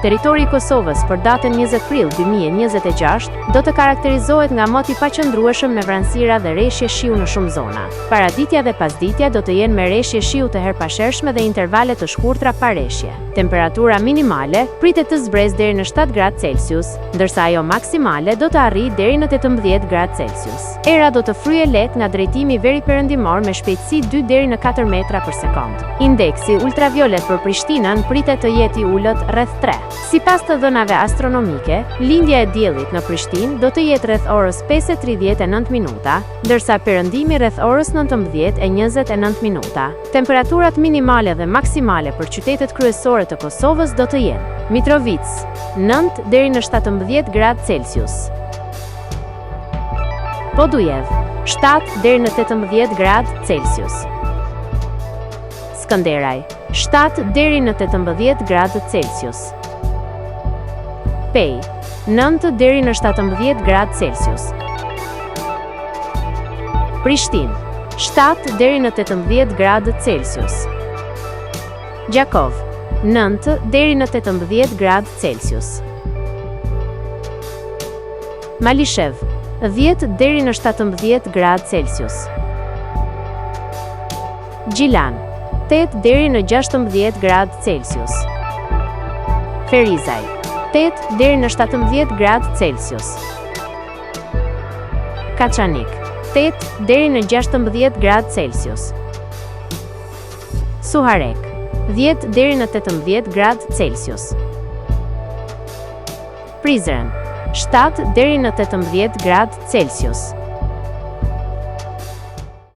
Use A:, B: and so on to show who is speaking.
A: Territori i Kosovës për datën 20 prill 2026 do të karakterizohet nga mot i paqëndrueshëm me vranësira dhe reshje shiu në shumë zona. Paraditja dhe pasditja do të jenë me reshje shiu të herpashershme dhe intervale të shkurtra pa reshje. Temperatura minimale pritet të zbresë deri në 7 gradë Celsius, ndërsa ajo maksimale do të arrijë deri në 18 gradë Celsius. Era do të fryejë lehtë nga drejtimi veriperëndimor me shpejtësi 2 deri në 4 metra për sekond. Indeksi ultraviolet për Prishtinën pritet të jetë i ulët rreth 3. Sipas të dhënave astronomike, lindja e diellit në Prishtinë do të jetë rreth orës 5:39 minuta, ndërsa perëndimi rreth orës 19:29 minuta. Temperaturat minimale dhe maksimale për qytetet kryesore të Kosovës do të jenë: Mitrovica 9 deri në 17 gradë Celsius, Podujev 7 deri në 18 gradë Celsius, Skënderaj 7 deri në 18 gradë Celsius, Pej 9 deri në 17 gradë Celsius, Prishtinë 7 deri në 18 gradë Celsius, Gjakov 9 deri në 18 gradë Celsius, Malishev 10 deri në 17 gradë Celsius, Gjilan 8 deri në 16 gradë Celsius, Ferizaj 8 deri në 17 gradë Celsius, Kaçanik 8 deri në 16 gradë Celsius, Suharek 10 deri në 18 gradë Celsius, Prizren 7 deri në 18 gradë Celsius.